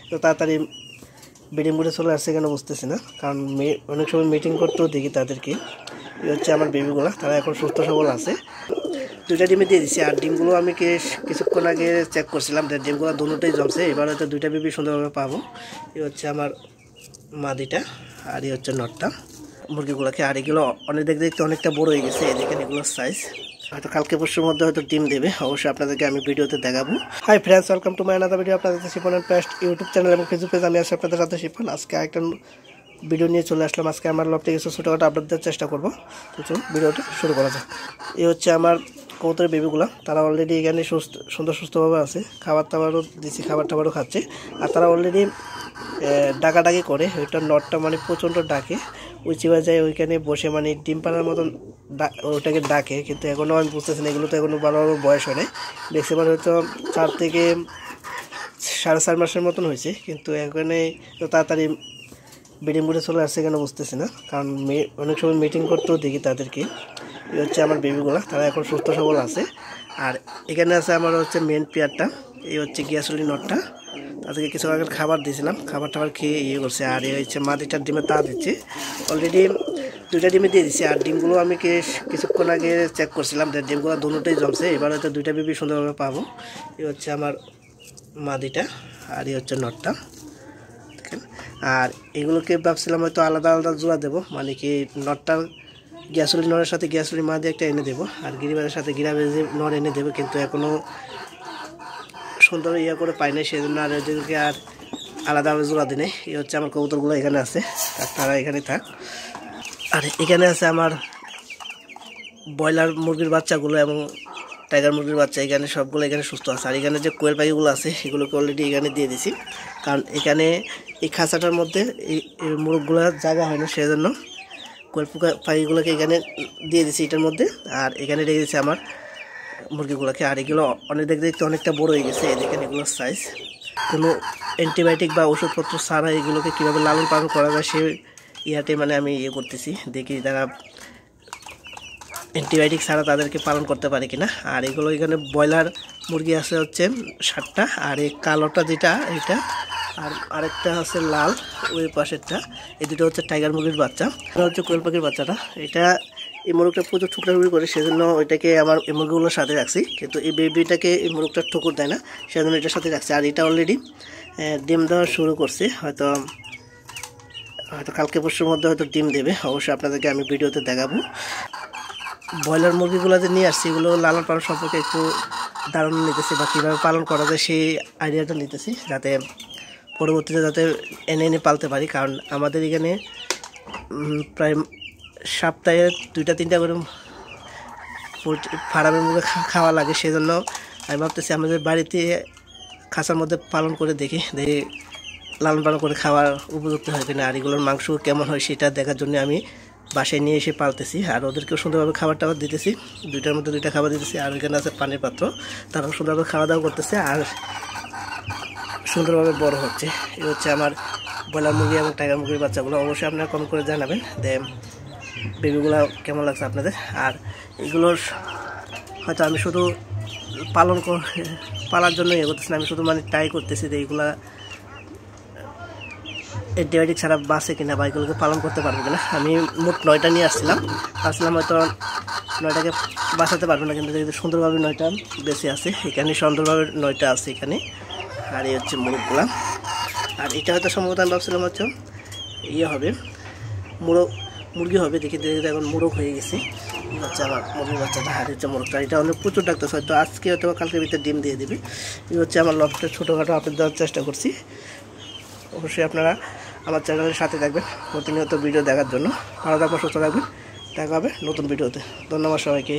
তো তাড়াতাড়ি ব্রিডিং করে চলে আসছে কেন বুঝতেছি না, কারণ অনেক সময় মিটিং করতেও দেখি তাদেরকে। এই হচ্ছে আমার বেবিগুলো, তারা এখন সুস্থ সবল আছে। দুইটা ডিমে দিয়ে দিচ্ছি, আর ডিমগুলো আমি কিছুক্ষণ আগে চেক করছিলাম, ডিমগুলো দুটোই জমছে। এবার হয়তো দুইটা বেবি সুন্দরভাবে পাবো। এই হচ্ছে আমার মাদিটা, আর এই হচ্ছে নটটা মুরগিগুলোকে। আর এগুলো অনেক দেখতে অনেকটা বড় হয়ে গেছে, দেখেন এগুলোর সাইজ। হয়তো কালকে পরশুর মধ্যে হয়তো ডিম দেবে, অবশ্যই আপনাদেরকে আমি ভিডিওতে দেখাবো। Hi friends, welcome to my another video. আপনাদের Shipon and paste YouTube channel এবং ফেসবুক পেজ, আমি আছি আপনাদের সাথে শিপন। আজকে একটা ভিডিও নিয়ে চলে আসলাম। আজকে আমার লফটে কিছু ছোটোখাটো আপডেট দেওয়ার চেষ্টা করবো। তো চলুন ভিডিওটা শুরু করা যায়। এই হচ্ছে আমার কবুতরের বেবিগুলো, তারা অলরেডি এখানে সুস্থভাবে আছে। খাবার টাবারও দিচ্ছি, খাবার টাবারও খাচ্ছে। আর তারা অলরেডি ডাকাডাকি করে। ওইটা নটটা মানে প্রচণ্ড ডাকে, ওই চিবা যায় ওইখানে বসে, মানে ডিম পাড়ার মতন ওটাকে ডাকে। কিন্তু এখনও আমি বুঝতেছি না, এগুলো তো এখনও ভালোভাবে বয়স হয় নাই। ম্যাক্সিমাম হয়তো 4 থেকে 4.5 মাসের মতন হয়েছে, কিন্তু এখানে তো তাড়াতাড়ি ব্রিডিং করে চলে আসছে কেন বুঝতেছি না, কারণ অনেক সময় মিটিং করতেও দেখি তাদেরকে। এই হচ্ছে আমার বেবিগুলো, তারা এখন সুস্থ সবল আছে। আর এখানে আছে আমার হচ্ছে মেন পেয়ারটা, এই হচ্ছে গিয়াসলি নটটা। তাদেরকে কিছু আগে খাবার দিয়েছিলাম, খাবার টাবার খেয়ে ইয়ে করছে। আর এই হচ্ছে মাদিটার ডিমে তা দিচ্ছে, অলরেডি দুইটা ডিমে দিয়ে দিচ্ছে। আর ডিমগুলো আমি কিছুক্ষণ আগে চেক করছিলাম, ডিমগুলো দুটোই জমছে। এবার হয়তো দুইটা বেবি সুন্দরভাবে পাবো। এই হচ্ছে আমার মাদিটা, আর এই হচ্ছে নটটা। আর এগুলোকে ভাবছিলাম হয়তো আলাদা আলাদা জোড়া দেবো, মানে কি নটটার গ্যাসলি নরের সাথে গ্যাসলি মা দিয়ে একটা এনে দেবো, আর গিরিবাজের সাথে গিরাবেজি নর এনে দেবো। কিন্তু এখনও সুন্দর ইয়ে করে পাই নাই, সেই জন্য আর ওদেরকে আর আলাদাভাবে জোড়া দিই নাই। এই হচ্ছে আমার কবুতরগুলো এখানে আছে, তারা এখানে থাক। আর এখানে আছে আমার ব্রয়লার মুরগির বাচ্চাগুলো এবং টাইগার মুরগির বাচ্চা, এখানে সবগুলো এখানে সুস্থ আছে। আর এখানে যে কোয়েল পাখিগুলো আছে সেগুলোকে অলরেডি এখানে দিয়ে দিছি, কারণ এখানে এই খাঁচাটার মধ্যে এই মুরগগুলো জায়গা হয় না, সেই জন্য কোয়েল পাখিগুলোকে এখানে দিয়ে দিছি এটার মধ্যে। আর এখানে রেখে দিয়েছি আমার মুরগিগুলোকে। আর এগুলো অনেক দেখতে অনেকটা বড় হয়ে গেছে, দেখেন এগুলোর সাইজ। কোনো অ্যান্টিবায়োটিক বা ওষুধপত্র ছাড়া এগুলোকে কীভাবে লালন পালন করা যায় সেই ইয়াতে মানে আমি ইয়ে করতেছি, দেখি তারা অ্যান্টিবায়োটিক ছাড়া তাদেরকে পালন করতে পারে কিনা। আর এগুলো এখানে ব্রয়লার মুরগি আছে হচ্ছে 7টা, আর এই কালোটা যেটা এটা, আর আরেকটা আছে লাল ওই পাশেরটা, এই দুটো হচ্ছে টাইগার মুরগির বাচ্চা। এটা হচ্ছে কোয়েল পাখির বাচ্চাটা। এটা এই মুরগটা প্রচুর ঠুকরাঠুকরি করে, সেজন্য ওইটাকে আমার এই মুরগিগুলোর সাথে রাখছি। কিন্তু এই বেবিটাকে এই মুরগটা ঠুকুর দেয় না, সেজন্য এটার সাথে রাখছি। আর এটা অলরেডি ডিম দেওয়া শুরু করছে, হয়তো কালকে পরশুর মধ্যে হয়তো ডিম দেবে, অবশ্যই আপনাদেরকে আমি ভিডিওতে দেখাবো। ব্রয়লার মুরগিগুলো যে নিয়ে আসছি, এগুলো লালন পালন সম্পর্কে একটু ধারণা নিতেছি, বা কীভাবে পালন করা যায় সেই আইডিয়াটা নিতেছি, যাতে পরবর্তীতে যাতে এনে পালতে পারি। কারণ আমাদের এখানে প্রায় সপ্তাহে 2-3টা করে ফার্মের মুরগি খাওয়া লাগে, সেজন্য আমি ভাবতেছি আমাদের বাড়িতে খাঁচার মধ্যে পালন করে দেখি লালন পালন করে খাওয়ার উপযুক্ত হয় কিনা, আর এগুলোর মাংস কেমন হয় সেটা দেখার জন্য আমি বাসায় নিয়ে এসে পালতেছি। আর ওদেরকেও সুন্দরভাবে খাবার টাবার দিতেছি, দুইটার মধ্যে 2টা খাবার দিতেছি। আর ওইখানে আছে পানির পাত্র, তারাও সুন্দরভাবে খাওয়া দাওয়া করতেছে আর সুন্দরভাবে বড় হচ্ছে। এই হচ্ছে আমার ব্রয়লার মুরগি এবং টাইগার মুরগির বাচ্চাগুলো। অবশ্যই আপনারা কমেন্ট করে জানাবেন যে বেবিগুলো কেমন লাগছে আপনাদের। আর এগুলোর হয়তো আমি শুধু পালার জন্য ইয়ে করতেছি না, আমি শুধু মানে ট্রাই করতেছি যে এইগুলা অ্যান্টিবায়োটিক ছাড়া বাঁচে কিনা, বা এগুলোকে পালন করতে পারবো কিনা। আমি মোট 9টা নিয়ে আসছিলাম, হয়তো 9টাকে বাঁচাতে পারবো না, কিন্তু সুন্দরভাবে 9টা বেঁচে আছে এখানে, সুন্দরভাবে 9টা আছে এখানে। আর এই হচ্ছে মুরগগুলা। আর এটা হয়তো সম্ভবত আমি ভাবছিলাম হচ্ছে ইয়ে হবে, মুরগি হবে, দেখি এখন মোরগ হয়ে গেছে। হচ্ছে আমার মুরগির বাচ্চাটা, আর হচ্ছে মোরগটা। এটা অনেক প্রচুর ডাক্তার, হয়তো আজকে হয়তো কালকের ভিতরে ডিম দিয়ে দেবে। এই হচ্ছে আমার লফটের ছোটোখাটো আপডেট দেওয়ার চেষ্টা করছি। অবশ্যই আপনারা আমার চ্যানেলের সাথে থাকবেন প্রতিনিয়ত ভিডিও দেখার জন্য। ভালো থাকবেন, সুস্থ থাকবেন, দেখা হবে নতুন ভিডিওতে। ধন্যবাদ সবাইকে।